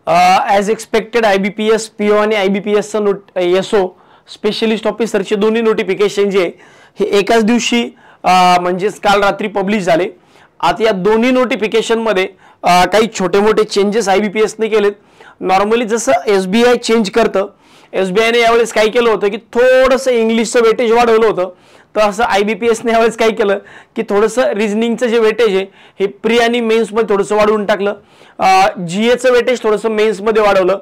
As expected IBPS PO आणि IBPSचं SO specialist ऑफिसरचे दोन्ही notification जे हे एकाच दिवशी म्हणजेच काल रात्री पब्लिश झाले। आता या दोन्ही नोटिफिकेशनमध्ये काही छोटे मोठे चेंजेस IBPSने केलेत। नॉर्मली जसं SBI चेंज करतं, SBIने यावेळेस काय केलं होतं की थोडंसं इंग्लिशचं वेटेज वाढवलं होतं, तर असं IBPSने यावेळेस काय केलं की थोडंसं रिजनिंगचं जे वेटेज आहे हे प्री आणि मेन्समध्ये थोडंसं वाढवून टाकलं। GAचं वेटेज थोडंसं मेन्समध्ये वाढवलं।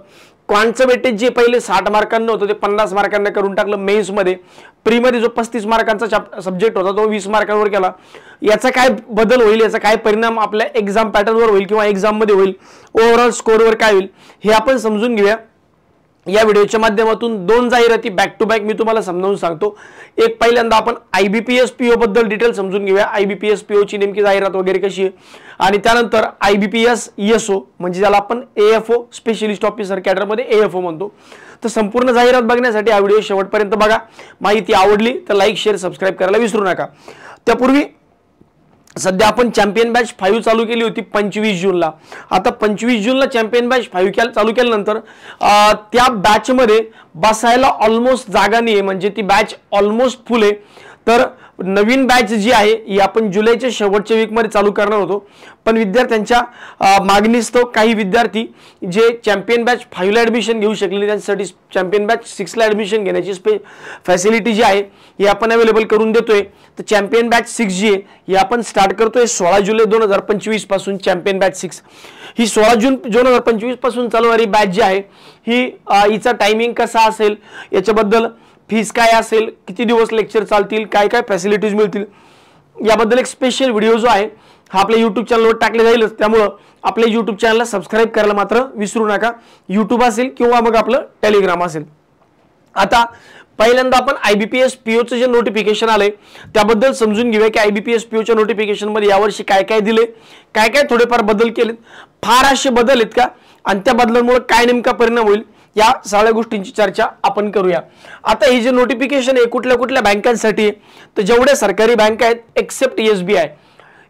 क्वांटचं वेटेज जे पहिले 60 मार्कांना होतं ते 50 मार्कांना करून टाकलं मेन्समध्ये। प्रीमध्ये जो 35 मार्कांचा सब्जेक्ट होता तो 20 मार्कांवर केला। याचा काय बदल होईल, याचा काय परिणाम आपल्या एक्झाम पॅटर्नवर होईल किंवा एक्झाममध्ये होईल, ओव्हरऑल स्कोरवर काय होईल हे आपण समजून घेऊया। या व्हिडिओच्या माध्यमातून दोन जाहिराती बॅक टू बॅक मी तुम्हाला समजावून सांगतो। एक पहिल्यांदा आपण IBPS PO बद्दल डिटेल समजून घेऊया, IBPS PO ची नेमकी जाहिरात वगैरे कशी आहे, आणि त्यानंतर IBPS ESO म्हणजे ज्याला आपण AFO स्पेशलिस्ट ऑफिसर कॅडरमध्ये AFO म्हणतो। तर संपूर्ण जाहिरात बघण्यासाठी हा व्हिडिओ शेवटपर्यंत बघा। माहिती आवडली तर लाईक शेअर सबस्क्राइब करायला विसरू नका। त्यापूर्वी सध्या आपण चॅम्पियन बॅच 5 चालू केली होती 25 जूनला। आता 25 जूनला चॅम्पियन बॅच 5 चालू केल्यानंतर त्या बॅच मध्ये बसायला ऑलमोस्ट जागा नाही आहे, म्हणजे ती बॅच ऑलमोस्ट फुल आहे। तर नवीन बॅच जी आहे ही आपण जुलैच्या शेवटच्या वीकमध्ये चालू करणार होतो, पण विद्यार्थ्यांच्या मागणीस्तव काही विद्यार्थी जे चॅम्पियन बॅच 5 ला ॲडमिशन घेऊ शकले त्यांच्यासाठी चॅम्पियन बॅच 6 ला ॲडमिशन घेण्याची फॅसिलिटी जी आहे ही आपण अवेलेबल करून देतोय। तर चॅम्पियन बॅच 6 जी आहे ही आपण स्टार्ट करतोय 16 जुलै 2025 पासून। चॅम्पियन बॅच 6 ही 16 जून 2025 पासून चालणारी बॅच जी आहे ही हिचा टायमिंग कसा असेल, याच्याबद्दल फीस काय असेल, किती दिवस लेक्चर चालतील, काय काय फॅसिलिटीज मिळतील, याबद्दल एक स्पेशल व्हिडिओ जो आहे हा आपल्या यूट्यूब चॅनलवर टाकले जाईलच। त्यामुळे आपल्या यूट्यूब चॅनलला सबस्क्राइब करायला मात्र विसरू नका, यूट्यूब असेल किंवा मग आपलं टेलिग्राम असेल। आता पहिल्यांदा आपण IBPS POचं जे नोटिफिकेशन आलंय त्याबद्दल समजून घेऊया की IBPS POच्या नोटिफिकेशनमध्ये यावर्षी काय काय दिले, काय काय थोडेफार बदल केलेत, फार असे बदल आहेत का, आणि त्या बदलांमुळे काय नेमका परिणाम होईल, या सगळ्या गोष्टींची चर्चा आपण करूया। आता हे जे नोटिफिकेशन आहे कुठल्या कुठल्या बँकांसाठी, तर जेवढ्या सरकारी बँका आहेत एक्सेप्ट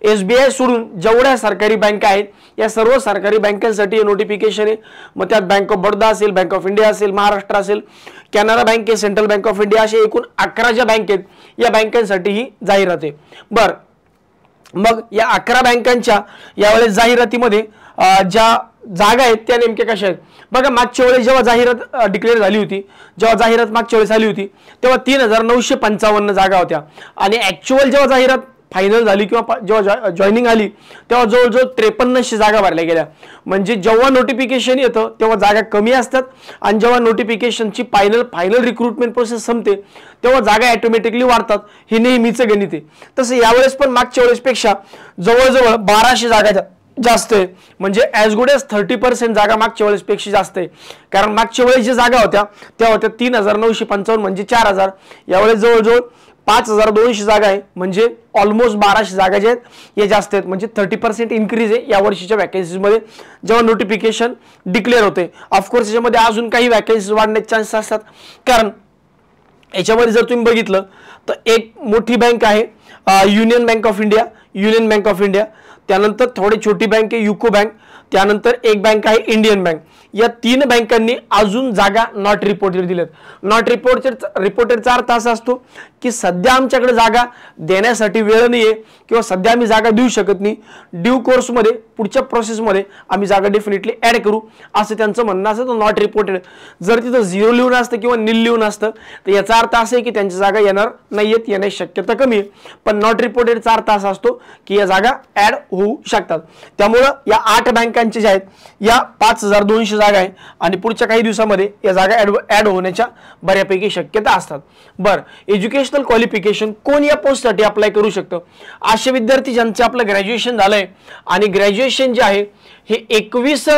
SBI सोडून जेवढ्या सरकारी बँका आहेत या सर्व सरकारी बँकांसाठी हे नोटिफिकेशन आहे। मग त्यात बँक ऑफ बडोदा असेल, बँक ऑफ इंडिया असेल, महाराष्ट्र असेल, कॅनरा बँक आहे, सेंट्रल बँक ऑफ इंडिया, असे एकूण 11 ज्या बँक आहेत या बँकांसाठी ही जाहिरात आहे। बर, मग या 11 बँकांच्या यावेळेस जाहिरातीमध्ये ज्या जागा आहेत त्या नेमक्या कशा आहेत बघा। मागच्या वेळेस जेव्हा जाहिरात डिक्लेअर झाली होती, जेव्हा जाहिरात मागच्या वेळेस आली होती तेव्हा 3955 जागा होत्या, आणि ॲक्च्युअल जेव्हा जाहिरात फायनल झाली किंवा जेव्हा जॉईनिंग आली तेव्हा जवळजवळ 5300 जागा भरल्या गेल्या। म्हणजे जेव्हा नोटिफिकेशन येतं तेव्हा जागा कमी असतात, आणि जेव्हा नोटिफिकेशनची फायनल रिक्रुटमेंट प्रोसेस संपते तेव्हा जागा ॲटोमॅटिकली वाढतात, हे नेहमीचं गणित आहे। तसं यावेळेस पण मागच्या वेळेसपेक्षा जवळजवळ 1200 जागा जास्त आहे, म्हणजे ॲज गुड ॲज 30% जागा मागच्या वेळेसपेक्षा जास्त आहे। कारण मागच्या वेळेस ज्या जागा होत्या त्या होत्या 3955 म्हणजे 4000, यावेळेस जवळजवळ 5200 जागा आहे, म्हणजे ऑलमोस्ट 1200 जागा ज्या आहेत या जास्त आहेत, म्हणजे 30% इन्क्रीज आहे या वर्षीच्या वॅकन्सीजमध्ये जेव्हा नोटिफिकेशन डिक्लेअर होते। ऑफकोर्स याच्यामध्ये अजून काही वॅकन्सीज वाढण्याचे चान्सेस असतात, कारण याच्यामध्ये जर तुम्ही बघितलं तर एक मोठी बँक आहे युनियन बँक ऑफ इंडिया, त्यानंतर थोडी छोटी बँक आहे युको बँक, त्यानंतर एक बँक आहे इंडियन बँक। या 3 बँकांनी अजून जागा नॉट रिपोर्टेड दिल्यात। नॉट रिपोर्टेडचा अर्थ असा असतो की सध्या आमच्याकडे जागा देण्यासाठी वेळ नाही आहे किंवा सध्या आम्ही जागा देऊ शकत नाही, ड्यू कोर्समध्ये पुढच्या प्रोसेसमध्ये आम्ही जागा डेफिनेटली ॲड करू असं त्यांचं म्हणणं असतं। तर नॉट रिपोर्टेड जर तिथं 0 लिहून असतं किंवा नील लिहून असतं तर याचा अर्थ असा आहे की त्यांच्या जागा येणार नाही आहेत, येण्याची शक्यता कमी आहे। पण नॉट रिपोर्टेडचा अर्थ असा असतो की या जागा ॲड होऊ शकतात। त्यामुळं या 8 बँकांच्या ज्या आहेत या 5200 जागा आहे, आणि पुढच्या काही दिवसामध्ये या जागा ॲड होण्याच्या बऱ्यापैकी शक्यता असतात। बरं, एज्युकेशनल क्वालिफिकेशन कोण या पोस्टसाठी अप्लाय करू शकतं? असे विद्यार्थी ज्यांचं आपलं ग्रॅज्युएशन झालंय आणि ग्रॅज्युएशन जे आहे हे 21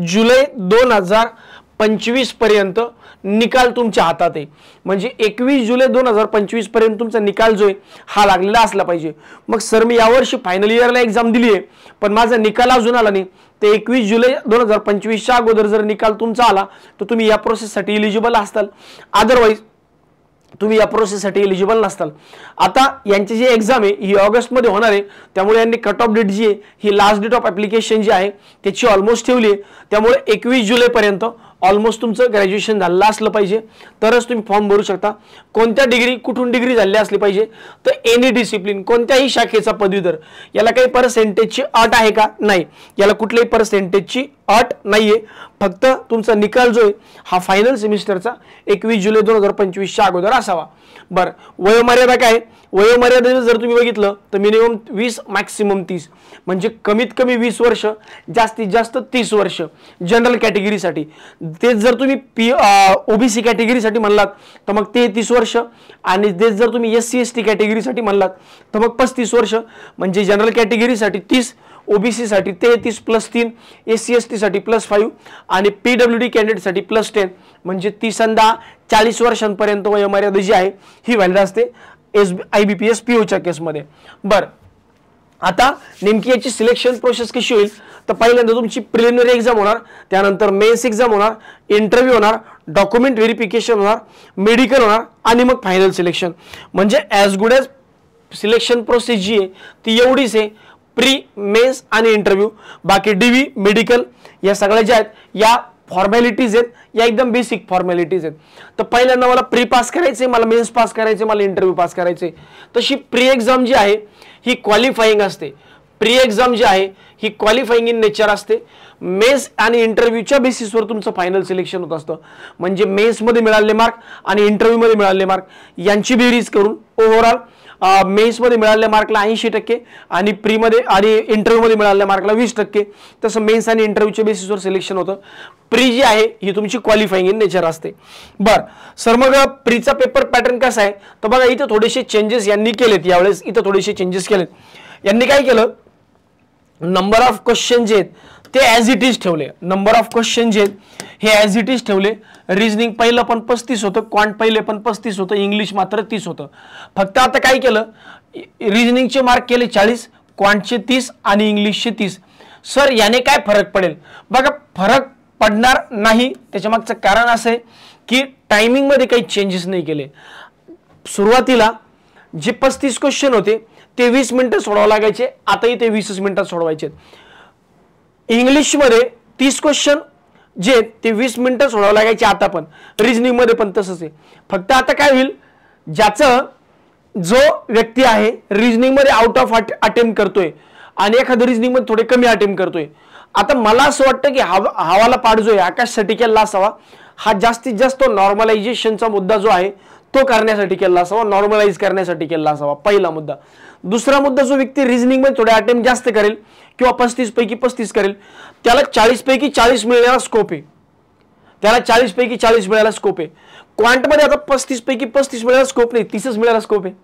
जुलै 2025 पर्यंत निकाल तुमच्या हातात आहे, म्हणजे 21 जुलै 2025 पर्यंत तुमचा निकाल जो आहे हा लागलेला असला पाहिजे। मग सर मी यावर्षी फायनल इयरला एक्झाम दिली आहे पण माझा निकाल अजून आला नाही, ते 21 जुलै 2025च्या अगोदर जर निकाल तुमचा आला तर तुम्ही या प्रोसेससाठी एलिजिबल असताल। अदरवाईज तुम्ही या प्रोसेससाठी एलिजिबल नसताल. आता यांची जी एक्झाम आहे ही ऑगस्टमध्ये होणार आहे, त्यामुळे यांनी कट ऑफ डेट जी आहे ही लास्ट डेट ऑफ ॲप्लिकेशन जी आहे त्याची ऑलमोस्ट ठेवली आहे. त्यामुळे 21 जुलैपर्यंत ऑलमोस्ट तुमचं ग्रॅज्युएशन झालं असलं पाहिजे तरच तुम्ही फॉर्म भरू शकता. कोणत्या डिग्री कुठून डिग्री झाली असली पाहिजे तर एनी डिसिप्लिन, कोणत्याही शाखेचा पदवीधर. याला काही पर्सेंटेजची अट आहे का? नाही, याला कुठल्याही पर्सेंटेजची अट नाहीये. फक्त तुमचा निकाल जो आहे हा फायनल सेमिस्टरचा 21 जुलै 2025च्या अगोदर असावा. बरं, वयोमर्यादा काय? वयोमर्यादा जर तुम्ही बघितलं तर मिनिमम 20 मॅक्सिमम 30, म्हणजे कमीत कमी 20 वर्ष, जास्तीत जास्त 30 वर्ष जनरल कॅटेगरीसाठी. तेच जर तुम्ही ओबीसी कॅटेगरीसाठी म्हणलात तर मग 33 वर्ष, आणि तेच जर तुम्ही SC ST कॅटेगरीसाठी म्हणलात तर मग 35 वर्ष. म्हणजे जनरल कॅटेगरीसाठी 30, ओबीसी साठी 33 + 3, SC ST साठी +5 आणि PWD कॅन्डिडेटसाठी +10, म्हणजे 30 आणि 10 40 वर्षांपर्यंत वयोमर्यादा जी आहे ही व्हॅलिड असते IBPS POच्या केसमध्ये. बरं, आता नेमकी याची सिलेक्शन प्रोसेस कशी होईल तर पहिल्यांदा तुमची प्रिलिमिनरी एक्झाम होणार, त्यानंतर मेन्स एक्झाम होणार, इंटरव्ह्यू होणार, डॉक्युमेंट व्हेरिफिकेशन होणार, मेडिकल होणार आणि मग फायनल सिलेक्शन. म्हणजे as good as selection process जी आहे ती एवढीच आहे, प्री, मेन्स आणि इंटरव्ह्यू. बाकी DV, मेडिकल या सगळ्या ज्या आहेत या फॉर्मॅलिटीज आहेत, या एकदम बेसिक फॉर्मॅलिटीज आहेत. तर पहिल्यांदा मला प्री पास करायचे, मला मेन्स पास करायचे, मला इंटरव्ह्यू पास करायचे. तशी प्री एक्झाम जी आहे ही क्वालिफाईंग असते. प्री एक्झाम जी आहे ही क्वालिफाईंग इन नेचर असते. मेन्स आणि इंटरव्ह्यूच्या बेसिसवर तुमचं फायनल सिलेक्शन होत असतं. म्हणजे मेन्समध्ये मिळालेले मार्क आणि इंटरव्ह्यूमध्ये मिळालेले मार्क यांची बेरीज करून ओव्हरऑल मेन्समध्ये मिळालेल्या मार्कला 80% आणि प्रीमध्ये आणि इंटरव्ह्यूमध्ये मिळालेल्या मार्कला 20%. तसं मेन्स आणि इंटरव्ह्यूच्या बेसिसवर सिलेक्शन होतं. प्री जी आहे ही तुमची क्वालिफाईंग इन नेचर असते. बरं सर, मग प्रीचा पेपर पॅटर्न कसा आहे तर बघा इथं थोडेसे चेंजेस यांनी केलेत. यावेळेस इथं थोडेसे चेंजेस केलेत. यांनी काय केलं, नंबर ऑफ क्वेश्चन जे आहेत ते ॲज इट इज ठेवले. नंबर ऑफ क्वेश्चन जे आहेत हे ॲज इट इज ठेवले. रिजनिंग पहिलं पण 35 होतं, क्वांट पहिले पण 35 होतं, इंग्लिश मात्र 30 होतं. फक्त आता काय केलं, रिजनिंगचे मार्क केले 40, क्वांटचे 30 आणि इंग्लिशचे 30. सर याने काय फरक पडेल? बघा फरक पडणार नाही. त्याच्या मागचं कारण असं आहे की टायमिंगमध्ये काही चेंजेस नाही केले. सुरुवातीला जे 35 क्वेश्चन होते ते 20 मिनिटं सोडवावं लागायचे, आताही ते 20 मिनिटात सोडवायचे. इंग्लिशमध्ये 30 क्वेश्चन जे ते 20 मिनिटं सोडवावं लागायचे आता पण. रिजनिंगमध्ये पण तसंच आहे. फक्त आता काय होईल, ज्याचं जो व्यक्ती आहे रिजनिंगमध्ये आउट ऑफ अटेम्प्ट करतोय आणि एखादं रिजनिंगमध्ये थोडे कमी अटेम्प्ट करतोय, आता मला असं वाटतं की हवाला पाड जो आहे आकाशसाठी केला असावा. हा जास्तीत जास्त नॉर्मलायझेशनचा मुद्दा जो आहे तो करण्यासाठी केला असावा, नॉर्मलाइज करण्यासाठी केला असावा, पहिला मुद्दा. दुसरा मुद्दा, जो व्यक्ती रिजनिंगमध्ये थोडे अटेम्प्ट जास्त करेल किंवा 35 पैकी 35 करेल त्याला 40 पैकी 40 मिळण्याला स्कोप आहे. त्याला 40 पैकी 40 मिळायला स्कोप आहे. क्वांटमध्ये आता 35 पैकी 35 मिळायला स्कोप नाही, 30च मिळायला स्कोप आहे.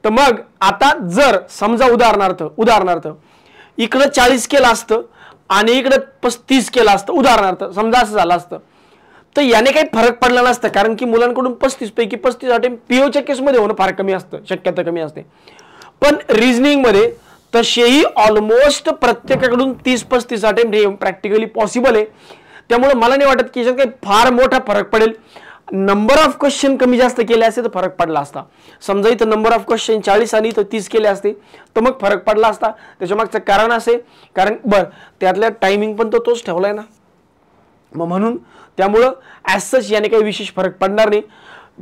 तर मग आता जर समजा उदाहरणार्थ इकडं 40 केलं असतं आणि इकडं 35 केलं असतं, उदाहरणार्थ समजा असं झालं असतं, तर याने काही फरक पडला नसता. कारण की मुलांकडून 35 पैकी 35 अटेम्प्ट पीओच्या केसमध्ये होणं फार कमी असतं, शक्यता कमी असते. पण रिजनिंगमध्ये तसेही ऑलमोस्ट प्रत्येकाकडून 30-35 अटेम्प्ट हे प्रॅक्टिकली पॉसिबल आहे. त्यामुळे मला नाही वाटत की याच्यात काही फार मोठा फरक पडेल. नंबर ऑफ क्वेश्चन कमी जास्त केले असते तर फरक पडला असता. समजा इथं नंबर ऑफ क्वेश्चन 40 आणि इथं 30 केले असते तर मग फरक पडला असता. त्याच्या मागचं कारण असे, कारण बरं त्यातल्या टायमिंग पण तोच ठेवलाय ना, मग म्हणून त्यामुळं ॲज सच याने काही विशेष फरक पडणार नाही.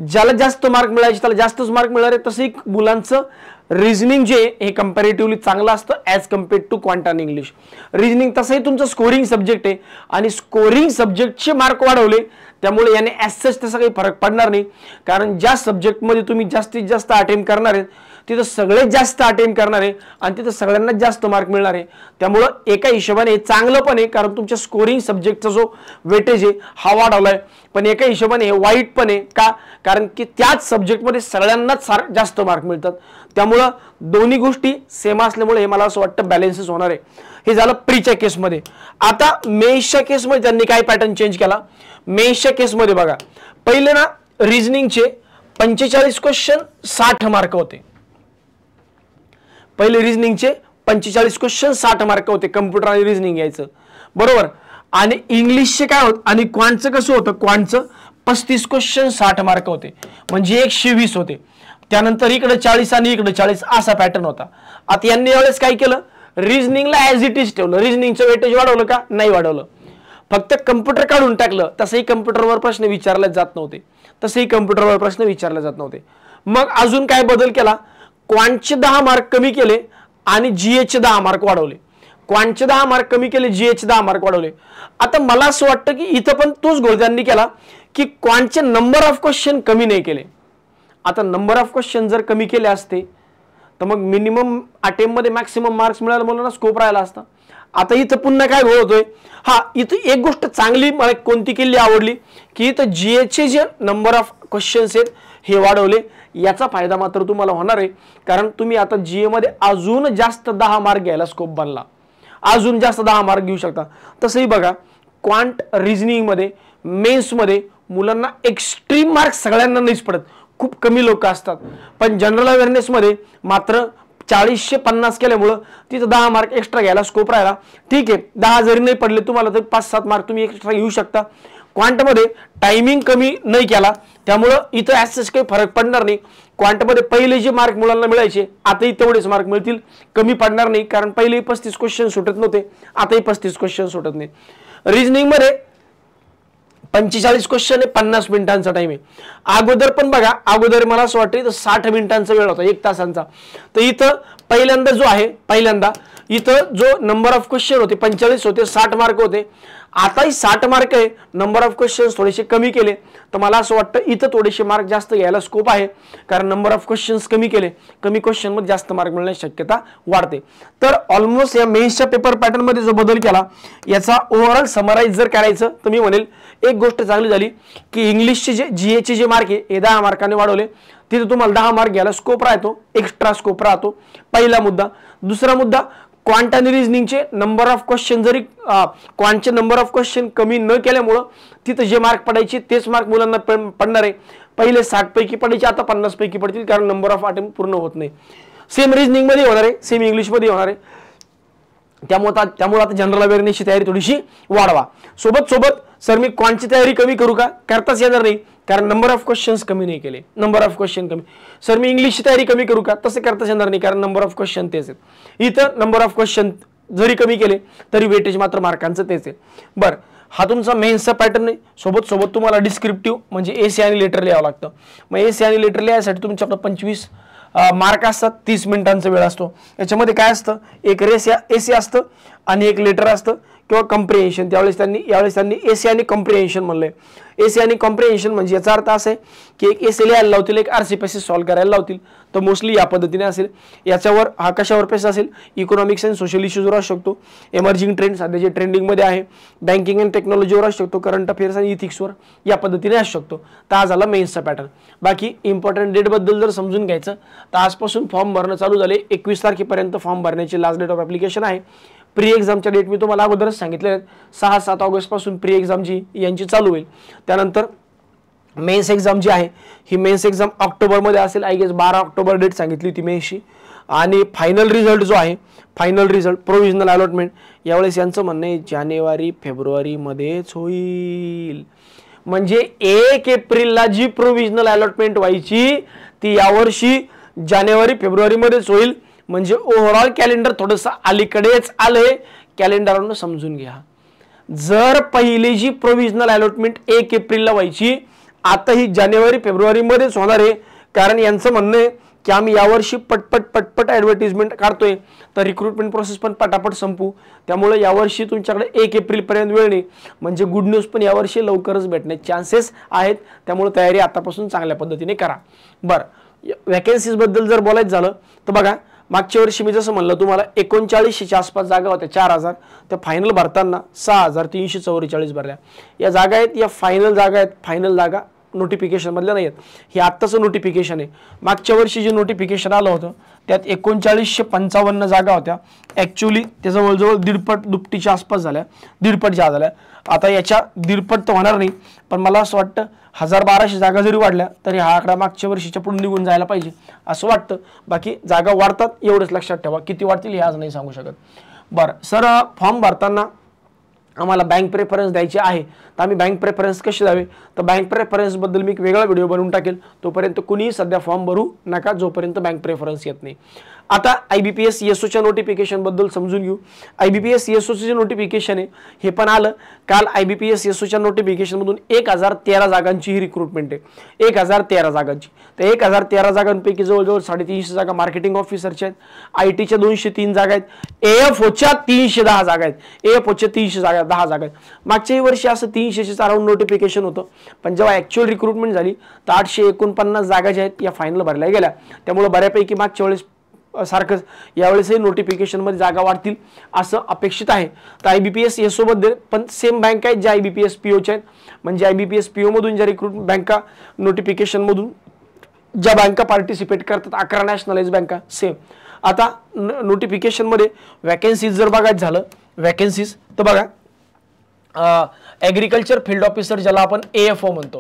ज्याला जास्त मार्क मिळायचे त्याला जास्तच मार्क मिळणार आहे. तसंही मुलांचं रिजनिंग जे हे कंपॅरेटिव्हली चांगलं असतं ॲज कम्पेअर्ड टू क्वांट आणि इंग्लिश. रिजनिंग तसंही तुमचं स्कोरिंग सब्जेक्ट आहे आणि स्कोरिंग सब्जेक्टचे मार्क वाढवले त्यामुळे याने ॲज सच तसा काही फरक पडणार नाही. कारण ज्या सब्जेक्टमध्ये तुम्ही जास्तीत जास्त अटेम्प्ट करणार आहेत तिथं सगळेच जास्त अटेम्प्ट करणार आहे आणि तिथं सगळ्यांनाच जास्त मार्क मिळणार आहे. त्यामुळं एका हिशोबाने चांगलं पण आहे कारण तुमच्या स्कोरिंग सब्जेक्टचा जो वेटेज आहे हा वाढवलाय, पण एका हिशोबाने हे वाईट पण आहे. का? कारण की त्याच सब्जेक्टमध्ये सगळ्यांनाच जास्त मार्क मिळतात. त्यामुळं दोन्ही गोष्टी सेम असल्यामुळे हे मला असं वाटतं बॅलन्सेस होणार आहे. हे झालं प्रीच्या केसमध्ये. आता मेन्सच्या केसमध्ये त्यांनी काय पॅटर्न चेंज केला. मेन्सच्या केसमध्ये बघा, पहिले ना रिजनिंगचे 45 क्वेश्चन 60 मार्क होते. पहिले रिजनिंगचे 45 क्वेश्चन 60 मार्क होते, कम्प्युटर आणि रिजनिंग यायचं बरोबर. आणि इंग्लिशचे काय होत आणि क्वांटचं कसं होतं, क्वांटचं 35 क्वेश्चन 60 मार्क होते, म्हणजे 120 होते. त्यानंतर इकडे 40 आणि इकडे 40 असा पॅटर्न होता. आता यांनी यावेळेस काय केलं, रिझनिंगला ॲज इट इज ठेवलं. रिझनिंगचं वेटेज वाढवलं का, नाही वाढवलं. फक्त कम्प्युटर काढून टाकलं. तसंही कम्प्युटरवर प्रश्न विचारले जात नव्हते, मग अजून काय बदल केला, क्वांटचे 10 मार्क कमी केले आणि जीएचे 10 मार्क वाढवले. क्वांटचे 10 मार्क कमी केले, जीएचे 10 मार्क वाढवले. आता मला असं वाटतं की इथं पण तोच गोल त्यांनी केला की क्वांटचे नंबर ऑफ क्वेश्चन कमी नाही केले. आता नंबर ऑफ क्वेश्चन जर कमी केले असते तर मग मिनिमम अटेम्प्ट मध्ये मॅक्सिमम मार्क्स मिळायला मुलांना स्कोप राहिला असता. आता इथं पुन्हा काय घोळ होतोय, हा इथं एक गोष्ट चांगली मला कोणती केली आवडली की इथं जीएचे जे नंबर ऑफ क्वेश्चन्स आहेत हे वाढवले. याचा फायदा मात्र तुम्हाला होणार आहे, कारण तुम्ही आता जीए मध्ये अजून जास्त 10 मार्क घ्यायला स्कोप बनला, अजून जास्त 10 मार्क घेऊ शकता. तसंही बघा, क्वांट रिझनिंग मध्ये मेन्स मध्ये मुलांना एक्स्ट्रीम मार्क सगळ्यांना नाहीच पडत, खूप कमी लोक असतात. पण जनरल अवेअरनेस मध्ये मात्र 40-50 केल्यामुळं तिथं 10 मार्क एक्स्ट्रा घ्यायला स्कोप राहिला. ठीक आहे, 10 जरी नाही पडले तुम्हाला तर 5-7 मार्क तुम्ही एक्स्ट्रा घेऊ शकता. क्वांटमध्ये टायमिंग कमी नाही केला, त्यामुळं इथं ॲज काही फरक पडणार नाही. क्वांटमध्ये पहिले जे मार्क मुलांना मिळायचे आताही तेवढेच मार्क मिळतील, कमी पडणार नाही, कारण पहिले 35 क्वेश्चन सुटत नव्हते, आताही 35 क्वेश्चन सुटत नाही. रिझनिंगमध्ये 45 क्वेश्चन आहे, 50 मिनिटांचा टाइम आहे. अगोदर पण बघा, अगोदर मला असं वाटतं 60 मिनिटांचा वेळ होता, 1 तासांचा. तर इथं पहिल्यांदा जो आहे, इथं जो नंबर ऑफ क्वेश्चन होते 45 होते, 60 मार्क होते. आताही 60 मार्क आहे, नंबर ऑफ क्वेश्चन थोडेसे कमी केले. तर मला असं वाटतं इथं थोडेसे मार्क जास्त घ्यायला स्कोप आहे, कारण नंबर ऑफ क्वेश्चन्स कमी केले, कमी क्वेश्चन मध्ये जास्त मार्क मिळण्याची शक्यता वाढते. तर ऑलमोस्ट या मेन्सच्या पेपर पॅटर्न मध्ये जो बदल केला याचा ओव्हरऑल समराइज जर करायचं तर मी म्हणेल एक गोष्ट चांगली झाली की इंग्लिशचे जे जीएचे जे मार्क आहे हे 10 मार्काने वाढवले. तिथे तुम्हाला 10 मार्क घ्यायला स्कोप राहतो, एक्स्ट्रा स्कोप राहतो. पहिला मुद्दा. दुसरा मुद्दा, क्वांट आणि रिझनिंगचे नंबर ऑफ क्वेश्चन जरी क्वांटचे नंबर ऑफ क्वेश्चन कमी न केल्यामुळं तिथं जे मार्क पडायचे तेच मार्क मुलांना पडणार आहे. पहिले 60 पैकी पडायचे, आता 50 पैकी पडतील, कारण नंबर ऑफ अटेम्प्ट पूर्ण होत नाही. सेम रिझनिंग मध्ये होणार आहे, सेम इंग्लिश मध्ये होणार आहे. त्यामुळे आता जनरल अवेअरनेसची तयारी थोडीशी वाढवा. सोबत सर मी क्वांटची तयारी कमी करू का, करताच येणार नाही, कारण नंबर ऑफ क्वेश्चन्स कमी नाही केले, नंबर ऑफ क्वेश्चन कमी. सर मी इंग्लिशची तयारी कमी करू का, तसं करताच येणार नाही, कारण नंबर ऑफ क्वेश्चन तेच आहेत. इथं नंबर ऑफ क्वेश्चन जरी कमी केले तरी वेटेज मात्र मार्कांचं तेच आहे. बरं, हा तुमचा मेन्सचा पॅटर्न आहे. सोबत तुम्हाला डिस्क्रिप्टिव्ह म्हणजे एसे आणि लेटर लिहावं लागतं. मग एसे आणि लेटर लिहायसाठी तुमच्याकडे 25 मार्क असतात, 30 मिनिटांचा वेळ असतो. याच्यामध्ये काय असतं, एक एसे असतं आणि एक लेटर असतं किंवा कम्प्रिहेन्शन. यावेळेस त्यांनी एसे आणि कम्प्रिहेन्शन म्हणलंय. एसे आणि कम्प्रिहेन्शन म्हणजे याचा अर्थ असा आहे की एक एसे लिहायला लावतील, एक आरसी पॅसेज सॉल्व्ह करायला लावतील. तर मोस्टली या पद्धतीने असेल. याच्यावर हा कशावर पेस असेल, इकॉनॉमिक्स अँड सोशल इश्यूजवर असू शकतो, एमर्जिंग ट्रेंड सध्या जे ट्रेंडिंगमध्ये आहे, बँकिंग अँड टेक्नॉलॉजीवर असू शकतो, करंट अफेअर्स आणि इथिक्सवर, या पद्धतीने असू शकतो. तर हा झाला मेन्सचा पॅटर्न. बाकी इम्पॉर्टंट डेटबद्दल जर समजून घ्यायचं तर आजपासून फॉर्म भरणं चालू झाले. 21 तारखेपर्यंत फॉर्म भरण्याची लास्ट डेट ऑफ ॲप्लिकेशन आहे. प्री एक्झामच्या डेट मी तुम्हाला अगोदरच सांगितले आहेत, 6-7 ऑगस्ट पासून प्री एक्झामची यांची चालू होईल. त्यानंतर मेन्स एक्झाम जी आहे ही मेन्स एक्झाम ऑक्टोबरमध्ये असेल, आय गेस 12 ऑक्टोबर डेट सांगितली होती मेन्सची. आणि फायनल रिझल्ट जो आहे, फायनल रिझल्ट प्रोव्हिजनल अलॉटमेंट यावेळेस यांचं म्हणणं आहे जानेवारी-फेब्रुवारी मध्येच होईल. म्हणजे 1 एप्रिलला जी प्रोव्हिजनल अलॉटमेंट व्हायची ती यावर्षी जानेवारी-फेब्रुवारी मध्येच होईल. म्हणजे ओव्हरऑल कॅलेंडर थोडंसं अलीकडेच आलंय, कॅलेंडरवरून समजून घ्या. जर पहिली जी प्रोव्हिजनल अलॉटमेंट 1 एप्रिलला व्हायची, आता ही जानेवारी-फेब्रुवारी मध्येच होणार आहे. कारण यांचं म्हणणं आहे की आम्ही यावर्षी पटपट ॲडव्हर्टिजमेंट काढतोय, तर रिक्रुटमेंट प्रोसेस पण पटापट संपू. त्यामुळे यावर्षी तुमच्याकडे 1 एप्रिलपर्यंत वेळ नाही. म्हणजे गुड न्यूज पण यावर्षी लवकरच भेटण्याचे चान्सेस आहेत. त्यामुळे तयारी आतापासून चांगल्या पद्धतीने करा. बरं, वॅकन्सीज बद्दल जर बोलायचं झालं तर बघा, मागच्या वर्षी मी जसं म्हणलं तुम्हाला 3900च्या आसपास जागा होत्या, 4000. त्या फायनल भरताना 6344 भरल्या. या जागा आहेत, या फायनल जागा आहेत. फायनल जागा नोटिफिकेशन मधल्या नाही आहेत, हे आत्ताचं नोटिफिकेशन आहे. मागच्या वर्षी जे नोटिफिकेशन आलं होतं त्यात 3955 जागा होत्या. ॲक्च्युली त्या जवळजवळ दुप्पटीच्या आसपास झाल्या, दीडपटच्या झाल्या. आता याच्या दीडपट तर होणार नाही, पण मला असं वाटतं 1200 जागा जरी वाढल्या तरी हा आकडा मागच्या वर्षीच्या पुढे निघून जायला पाहिजे असं वाटतं. बाकी जागा वाढतात एवढंच लक्षात ठेवा, किती वाढतील हे आज नाही सांगू शकत. बरं सर, फॉर्म भरताना आम्हाला बँक प्रेफरन्स द्यायचे आहे तर आम्ही बँक प्रेफरन्स कसे द्यावे तर बँक प्रेफरन्स बद्दल मी एक वेगळा व्हिडिओ बनवून टाकेल. तोपर्यंत कुणीही सध्या फॉर्म भरू नका जोपर्यंत बँक प्रेफरन्स येत नाही. आता IBPS ESOच्या नोटिफिकेशन बद्दल समजून घेऊ. IBPS ESOचे जे नोटिफिकेशन आहे हे पण आलं काल. IBPS ESOच्या नोटिफिकेशन मधून 1013 जागांची ही रिक्रुटमेंट आहे. 1013 जागांची. तर 1013 जागांपैकी जवळजवळ 350 जागा मार्केटिंग ऑफिसरच्या आहेत. IT च्या 203 जागा आहेत. AFOच्या 310 जागा आहेत. AFOच्या 310 जागा आहेत. मागच्याही वर्षी असं 300च्या अराउंड नोटिफिकेशन होतं, पण जेव्हा ऍक्च्युअल रिक्रुटमेंट झाली तर 849 जागा ज्या आहेत या फायनल भरल्या गेल्या. त्यामुळे बऱ्यापैकी मागच्या वेळेस सारखंच यावेळेसही नोटिफिकेशन मध्ये जागा वाढतील असं अपेक्षित आहे. तर IBPS ESO मध्ये पण सेम बँक आहेत ज्या IBPS POच्या आहेत. म्हणजे IBPS PO मधून ज्या रिक्रुट बँका नोटिफिकेशन मधून ज्या बँका पार्टिसिपेट करतात 11 नॅशनलाइज बँका सेम. आता नोटिफिकेशन मध्ये वॅकन्सीज जर बघायचं झालं वॅकन्सीज तर बघा ॲग्रिकल्चर फील्ड ऑफिसर ज्याला आपण AFO म्हणतो.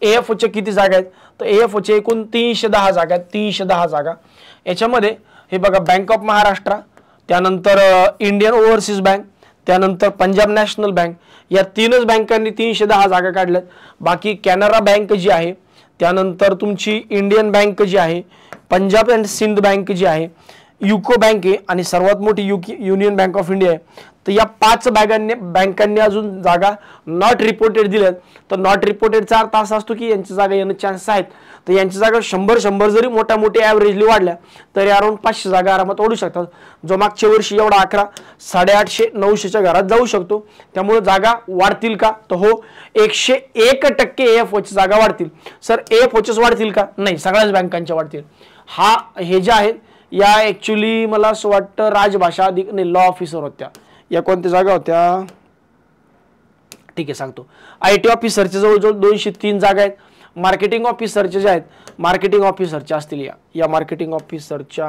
AFOच्या किती जागा आहेत तर AFOचे एकूण 310 जागा आहेत. 310 जागा याच्यामध्ये हे बघा बँक ऑफ महाराष्ट्र, त्यानंतर इंडियन ओव्हरसीज बँक, त्यानंतर पंजाब नॅशनल बँक या तीनच बँकांनी 310 जागा काढल्यात. बाकी कॅनरा बँक जी आहे, त्यानंतर तुमची इंडियन बँक जी आहे, पंजाब अँड सिंध बँक जी आहे, युको बँक आहे आणि सर्वात मोठी युनियन बँक ऑफ इंडिया आहे. तर या 5 बँकांनी अजून जागा नॉट रिपोर्टेड दिल्यात. तर नॉट रिपोर्टेडचा अर्थ असा असतो की यांची जागा येण्याचे चान्सेस आहेत. तर यांची जागा 100 जरी मोठी ॲव्हरेजली वाढल्या तरी अराउंड 500 जागा आरामात वाढू शकतात. जो मागच्या वर्षी एवढा 11 850 900च्या घरात जाऊ शकतो. त्यामुळे जागा वाढतील का तर हो 101% AFOच्या जागा वाढतील. सर AFOच्याच वाढतील का नाही, सगळ्याच बँकांच्या वाढतील. हे जे आहेत या ॲक्च्युली मला असं वाटतं राजभाषा अधिक नाही लॉ ऑफिसर होत्या. या कोणत्या जागा होत्या ठीक आहे सांगतो. IT ऑफिसरच्या जवळजवळ 203 जागा आहेत. मार्केटिंग ऑफिसरच्या ज्या आहेत मार्केटिंग ऑफिसरच्या असतील या मार्केटिंग ऑफिसरच्या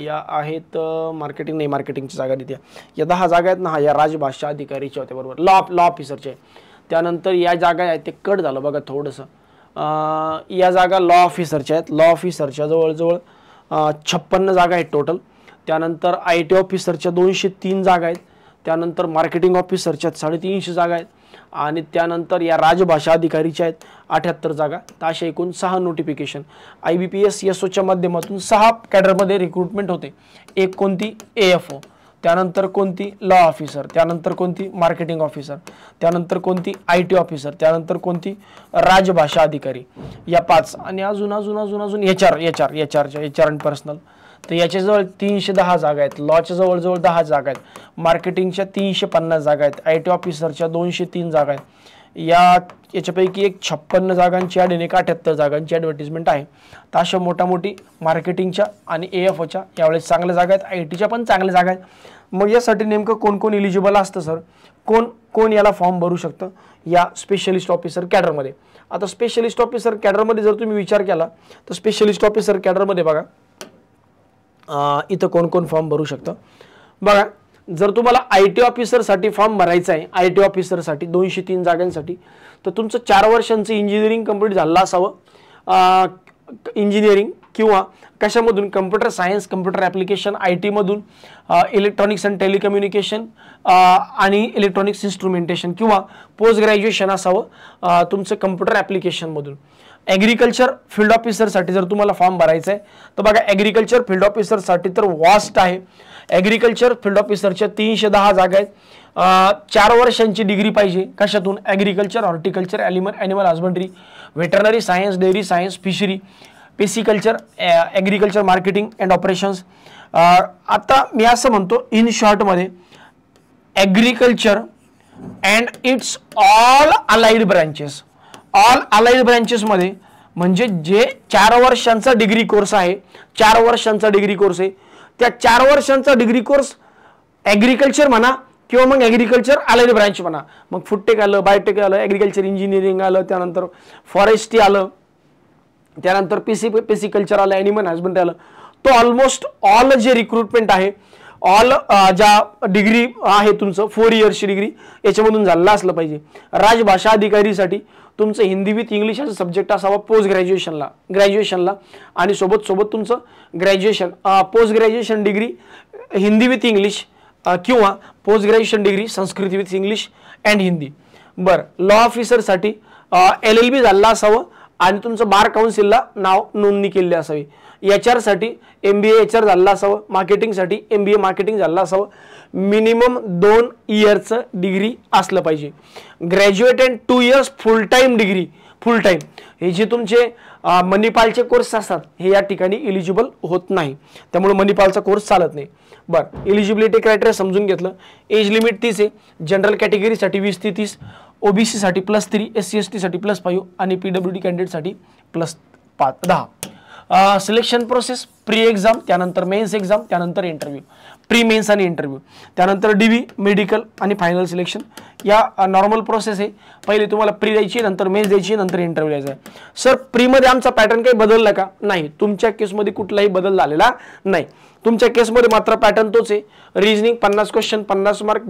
या आहेत मार्केटिंग नाही मार्केटिंगच्या जागा देत्या या 10 जागा आहेत ना या राजभाषा अधिकारीच्या होत्या बरोबर लॉ ऑफिसरच्या आहेत. त्यानंतर या जागा आहेत ते कट झालं बघा थोडंसं. या जागा लॉ ऑफिसरच्या आहेत. लॉ ऑफिसरच्या जवळजवळ 56 जागा आहेत टोटल. त्यानंतर IT ऑफिसरच्या 203 जागा आहेत. त्यानंतर मार्केटिंग ऑफिसरच्या 350 जागा आहेत आणि त्यानंतर या राजभाषा अधिकारीच्या आहेत 78 जागा. तर अशा एकूण 6 नोटिफिकेशन IBPS ESOच्या माध्यमातून 6 कॅडरमध्ये रिक्रुटमेंट होते. एक कोणती AFO, त्यानंतर कोणती लॉ ऑफिसर, त्यानंतर कोणती मार्केटिंग ऑफिसर, त्यानंतर कोणती IT ऑफिसर, त्यानंतर कोणती राजभाषा अधिकारी या 5 आणि अजून HR आणि पर्सनल. तर याच्या जवळ 310 जागा आहेत. लॉच्या जवळजवळ 10 जागा आहेत. मार्केटिंगच्या 350 जागा आहेत. IT ऑफिसरच्या 203 जागा आहेत. याच्यापैकी एक 56 जागांची ॲड आणि एक 78 जागांची ॲडव्हर्टिजमेंट आहे. तर अशा मोठी मार्केटिंगच्या आणि AFOच्या यावेळेस चांगल्या जागा आहेत. ITच्या पण चांगल्या जागा आहेत. मग यासाठी नेमकं कोण इलिजिबल असतं सर, कोण याला फॉर्म भरू शकतं या स्पेशलिस्ट ऑफिसर कॅडरमध्ये. आता स्पेशलिस्ट ऑफिसर कॅडरमध्ये जर तुम्ही विचार केला तर स्पेशलिस्ट ऑफिसर कॅडरमध्ये बघा इथं कोण फॉर्म भरू शकतं बघा. जर तुम्हाला IT ऑफिसरसाठी फॉर्म भरायचा आहे IT ऑफिसरसाठी 203 जागांसाठी तर तुमचं 4 वर्षांचं इंजिनिअरिंग कंप्लीट झालं असावं. इंजिनिअरिंग किंवा कशामधून computer science computer application IT मधून इलेक्ट्रॉनिक्स अँड टेलिकम्युनिकेशन आणि इलेक्ट्रॉनिक्स इन्स्ट्रुमेंटेशन किंवा पोस्ट ग्रॅज्युएशन असावं तुमचं कम्प्युटर ॲप्लिकेशनमधून. ॲग्रिकल्चर फील्ड ऑफिसरसाठी जर तुम्हाला फॉर्म भरायचा आहे तर बघा ॲग्रिकल्चर फील्ड ऑफिसरसाठी तर वास्ट आहे. ॲग्रिकल्चर फील्ड ऑफिसरच्या 310 जागा आहेत. 4 वर्षांची डिग्री पाहिजे कशातून agriculture, horticulture, animal husbandry, veterinary science, dairy science, fishery, pisciculture, agriculture marketing and operations. आता मी असं म्हणतो इन शॉर्टमध्ये agriculture and its all allied branches. All allied ब्रँचेसमध्ये म्हणजे जे 4 वर्षांचा डिग्री कोर्स आहे 4 वर्षांचा डिग्री कोर्स आहे त्या 4 वर्षांचा डिग्री कोर्स ॲग्रिकल्चर म्हणा किंवा मग ॲग्रिकल्चर अलाइड ब्रँच म्हणा. मग फूडटेक आलं, बायोटेक आलं, ॲग्रिकल्चर इंजिनिअरिंग आलं, त्यानंतर फॉरेस्ट्री आलं, त्यानंतर पेसिकल्चर आलं, ॲनिमल हजबंड्री आलं. तो ऑलमोस्ट ऑल जे रिक्रुटमेंट आहे ऑल ज्या डिग्री आहे तुमचं 4 इयर्सची डिग्री याच्यामधून झालं असलं पाहिजे. राजभाषा अधिकारीसाठी तुमचं हिंदी विथ इंग्लिश असा सब्जेक्ट असावा पोस्ट ग्रॅज्युएशनला आणि सोबत तुमचं graduation post graduation degree Hindi with English किंवा post graduation degree Sanskrit with English and Hindi. बरं, लॉ ऑफिसरसाठी LLB झाला असावं आणि तुमचं बार काउन्सिलला नाव नोंदणी केलेली असावी. HR साठी MBA HR झाला असावं. मार्केटिंगसाठी MBA मार्केटिंग झाला असावं. मिनिमम 2 इयरचं डिग्री असलं पाहिजे. Graduate and 2 years full time degree, full time हे जे तुमचे मणिपालचे कोर्स असतात हे या ठिकाणी इलिजिबल होत नाही, त्यामुळे मणिपालचा कोर्स चालत नाही. बरं, इलिजिबिलिटी क्रायटेरिया समजून घेतलं. एज लिमिट 30 आहे. जनरल कॅटेगरीसाठी 20 ते 30, OBC साठी +3, SC ST साठी +5 आणि PWD कॅन्डिडेटसाठी +10. Selection process pre exam, त्यानंतर मेन्स एक्झाम, त्यानंतर इंटरव्ह्यू, प्री मेन्स आणि इंटरव्ह्यू, त्यानंतर DV मेडिकल आणि फायनल सिलेक्शन. या नॉर्मल प्रोसेस आहे. पहिले तुम्हाला प्री द्यायची, नंतर मेन्स द्यायची, नंतर इंटरव्ह्यू द्यायचा आहे. सर प्रीमध्ये आमचा पॅटर्न काही बदलला का? नाही, तुमच्या केसमध्ये कुठलाही बदल झालेला नाही. तुमच्या केसमध्ये मात्र पॅटर्न तोच आहे. Reasoning 50 question 50 mark,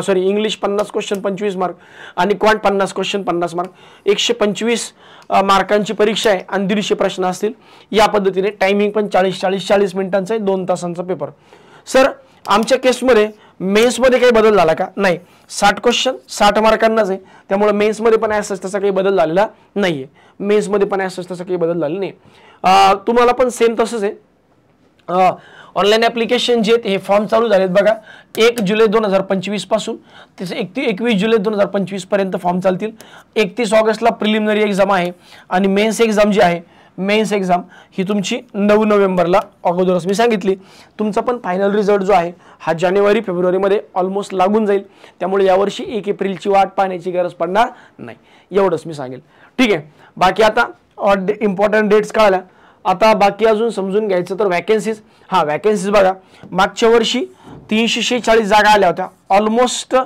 English 50 question 25 mark आणि क्वांट 50 क्वेश्चन 50 मार्क. 125 मार्कांची परीक्षा आहे आणि 150 प्रश्न असतील. या पद्धतीने टायमिंग पण 40 मिनिटांचा आहे, 2 तासांचा पेपर. सर आमच्या केसमध्ये मेन्समध्ये काही बदल झाला का? नाही, 60 क्वेश्चन 60 मार्कांनाच आहे, त्यामुळे मेन्समध्ये पण असं तसा काही बदल झालेला नाहीये. मेन्समध्ये पण असं तसा काही बदल झालेला नाही. तुम्हाला पण सेम तसंच आहे. ऑनलाईन ॲप्लिकेशन जे हे फॉर्म चालू झालेत बघा. 1 जुलै 2025 पासून ते 21 जुलै 2025 पर्यंत फॉर्म चालतील. 31 ऑगस्टला प्रिलिमिनरी एक्झाम आहे आणि मेन्स एक्झाम जी आहे, मेन्स एक्झाम ही तुमची 9 नोव्हेंबरला अगोदरच मी सांगितली. तुमचा पण फायनल रिझल्ट जो आहे हा जानेवारी फेब्रुवारीमध्ये ऑलमोस्ट लागून जाईल, त्यामुळे यावर्षी 1 एप्रिलची वाट पाहण्याची गरज पडणार नाही, एवढंच मी सांगेल. ठीक आहे. बाकी आता इम्पॉर्टंट डेट्स कळाल्या. आता बाकी अजून समजून घ्यायचं तर वॅकन्सीज. वॅकन्सीज बघा, मागच्या वर्षी 346 जागा आल्या होत्या, ऑलमोस्ट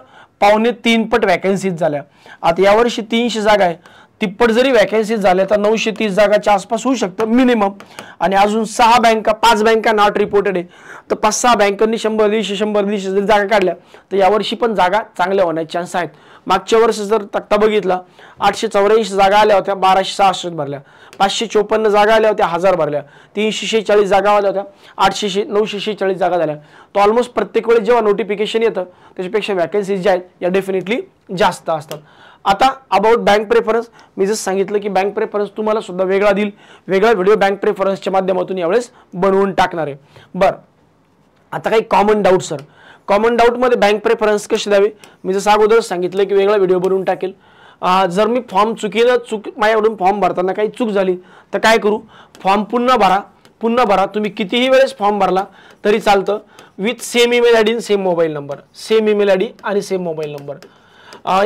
2.25 पट वॅकन्सीज झाल्या. आता यावर्षी 300 जागा आहे, तिप्पट जरी वॅकन्सीज झाल्या तर 930 जागाच्या आसपास होऊ शकतं मिनिमम. आणि अजून 5 बँका नॉट रिपोर्टेड आहे, तर 5-6 बँकांनी 100-150 जरी जागा काढल्या तर यावर्षी पण जागा चांगल्या होण्याचे चान्स आहेत. मागच्या वर्षी जर तक्ता बघितला 884 जागा आल्या होत्या, 1266 भरल्या. 554 जागा आल्या होत्या, 1000 भरल्या. 346 जागा आल्या होत्या, 946 जागा झाल्या. तो ऑलमोस्ट प्रत्येक वेळेस जेव्हा नोटिफिकेशन येतं त्याच्यापेक्षा वॅकन्सीज ज्या आहेत या डेफिनेटली जास्त असतात. आता अबाउट बँक प्रेफरन्स, मी जसं सांगितलं की बँक प्रेफरन्स तुम्हाला सुद्धा वेगळा देईल. वेगळा व्हिडिओ बँक प्रेफरन्सच्या माध्यमातून यावेळेस बनवून टाकणार आहे. बरं, आता काही कॉमन डाऊट. सर कॉमन डाऊटमध्ये बँक प्रेफरन्स कशी द्यावी, मी जसं अगोदरच सांगितलं की वेगळा व्हिडिओ बनवून टाकेल. जर मी फॉर्म माझ्याकडून फॉर्म भरताना काही चूक झाली तर काय करू, फॉर्म पुन्हा भरा. तुम्ही कितीही वेळेस फॉर्म भरला तरी चालतं, with same email I D, same mobile number, same email I D आणि सेम मोबाईल नंबर.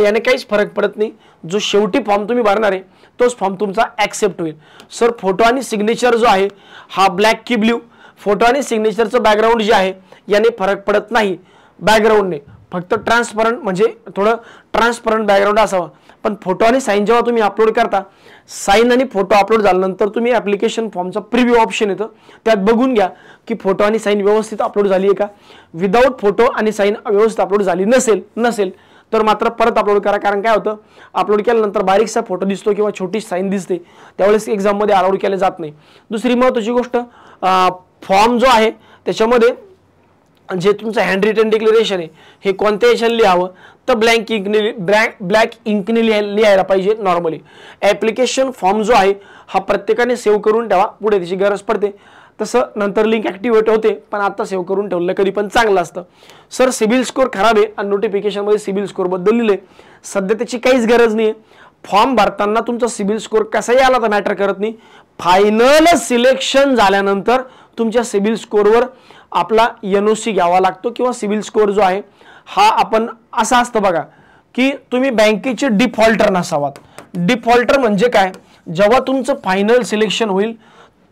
याने काहीच फरक पडत नाही. जो शेवटी फॉर्म तुम्ही भरणार आहे तोच फॉर्म तुमचा ॲक्सेप्ट होईल. सर फोटो आणि सिग्नेचर जो आहे हा ब्लॅक की ब्ल्यू, फोटो आणि सिग्नेचरचं बॅकग्राऊंड जे आहे याने फरक पडत नाही. बॅकग्राऊंडने फक्त ट्रान्सपरंट, म्हणजे थोडं ट्रान्सपरंट बॅकग्राऊंड असावं. पण फोटो आणि साईन जेव्हा तुम्ही अपलोड करता, साईन आणि फोटो अपलोड झाल्यानंतर तुम्ही ॲप्लिकेशन फॉर्मचा प्रिव्ह्यू ऑप्शन येतं, त्यात बघून घ्या की फोटो आणि साईन व्यवस्थित अपलोड झाली आहे का. विदाऊट फोटो आणि साईन व्यवस्थित अपलोड झाली नसेल तर मात्र परत अपलोड करा. कारण काय होतं, अपलोड केल्यानंतर बारीकसा फोटो दिसतो किंवा छोटी साईन दिसते, त्यावेळेस एक्झाममध्ये अलाउड केले जात नाही. दुसरी महत्त्वाची गोष्ट, फॉर्म जो आहे त्याच्यामध्ये जे तुमचं हँड रिटन डिक्लेरेशन आहे हे कोणत्या याच्याने लिहावं, तर ब्लॅक इंकने लिहायला पाहिजे. नॉर्मली ॲप्लिकेशन फॉर्म जो आहे हा प्रत्येकाने सेव्ह करून ठेवा, पुढे त्याची गरज पडते तसं नंतर लिंक ॲक्टिवेट होते, पण आता सेव्ह करून ठेवलं कधी पण चांगलं असतं. सर सिबिल स्कोअर खराब आहे आणि नोटिफिकेशनमध्ये सिबिल स्कोअरबद्दल लिहिले, सध्या त्याची काहीच गरज नाही आहे. फॉर्म भरताना तुमचा सिबिल स्कोअर कसाही आला तर मॅटर करत नाही. फायनल सिलेक्शन झाल्यानंतर तुमच्या सिबिल स्कोअरवर आपला NOC घ्यावा लागतो किंवा सिबिल स्कोअर जो आहे हा आपण असं असतं बघा की तुम्ही बँकेचे डिफॉल्टर नसावात. डिफॉल्टर म्हणजे काय, जेव्हा तुमचं फायनल सिलेक्शन होईल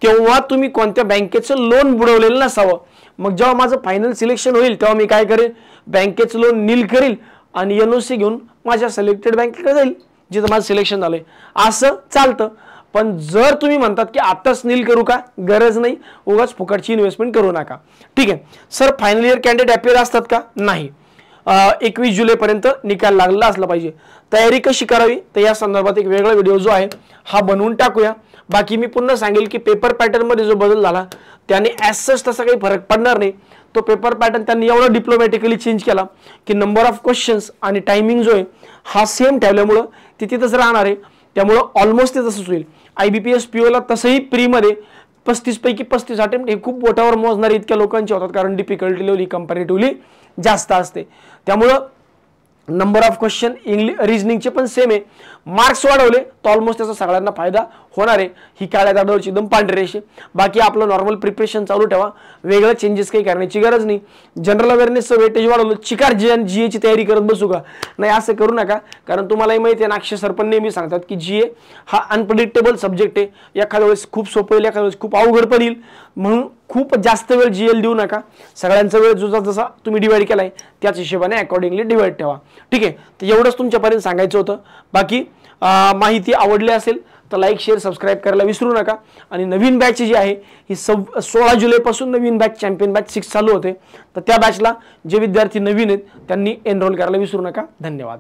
तेव्हा तुम्ही कोणत्या बँकेचं लोन बुडवलेलं नसावं. मग जेव्हा माझं फायनल सिलेक्शन होईल तेव्हा मी काय करेल, बँकेचं लोन नील करील आणि NOC घेऊन माझ्या सिलेक्टेड बँकेकडे जाईल जिथं माझं सिलेक्शन झालंय. असं चालतं. पण जर तुम्ही म्हणतात की आताच नील करू का, गरज नाही, उगाच फुकटची इन्व्हेस्टमेंट करू नका. ठीक आहे. Sir final year candidate appear असतात का, नाही. 21 जुलैपर्यंत निकाल लागला असला पाहिजे. तयारी कशी करावी तर या संदर्भात एक वेगळा व्हिडिओ जो आहे हा बनवून टाकूया. बाकी मी पुन्हा सांगेल की पेपर पॅटर्न मध्ये जो बदल झाला त्याने ॲज सच तसा काही फरक पडणार नाही. तो पेपर पॅटर्न त्यांनी एवढा डिप्लोमॅटिकली चेंज केला की नंबर ऑफ क्वेश्चन्स आणि टायमिंग जो आहे हा सेम ठेवल्यामुळं ते तिथंच राहणार आहे. त्यामुळं ऑलमोस्ट ते तसंच होईल. IBPS PO ला तसंही प्रीमध्ये 35 पैकी 35 अटेम्प्ट हे खूप बोटावर मोजणारे इतक्या लोकांचे होतात, कारण डिफिकल्टी लेवल ही कंपॅरेटिव्हली जास्त असते. त्यामुळं नंबर ऑफ क्वेश्चन रिजनिंगचे पण सेम आहे. मार्क्स वाढवले तर ऑलमोस्ट त्याचा सगळ्यांना फायदा होणार आहे. ही काळ्या दाडावरची एकदम पांढरी रेषे. बाकी आपलं नॉर्मल प्रिपरेशन चालू ठेवा, वेगळं चेंजेस काही करण्याची गरज नाही. जनरल अवेअरनेसचं वेटेज वाढवलं, चिकार GA ची तयारी करत बसू का, नाही असं करू नका. कारण तुम्हालाही माहिती आहे ना, अक्षय सर पण नेहमी सांगतात की GA हा अनप्रेडिक्टेबल सब्जेक्ट आहे. एखाद्या वेळेस खूप सोपं येईल, एखाद्या वेळेस खूप अवघड पण येईल. म्हणून खूप जास्त वेळ GL देऊ नका. सगळ्यांचा वेळ जो जसा तुम्ही डिवाइड केलाय त्याच हिशोबाने अकॉर्डिंगली डिवाइड ठेवा. ठीक आहे, तर एवढंच तुमच्यापर्यंत सांगायचं होतं. बाकी माहिती आवडली असेल तर लाईक शेअर सबस्क्राईब करायला विसरू नका. आणि नवीन बॅच जी आहे ही 16 जुलैपासून नवीन बॅच चॅम्पियन बॅच 6 चालू होते. तर त्या बॅचला जे विद्यार्थी नवीन आहेत त्यांनी एनरोल करायला विसरू नका. धन्यवाद.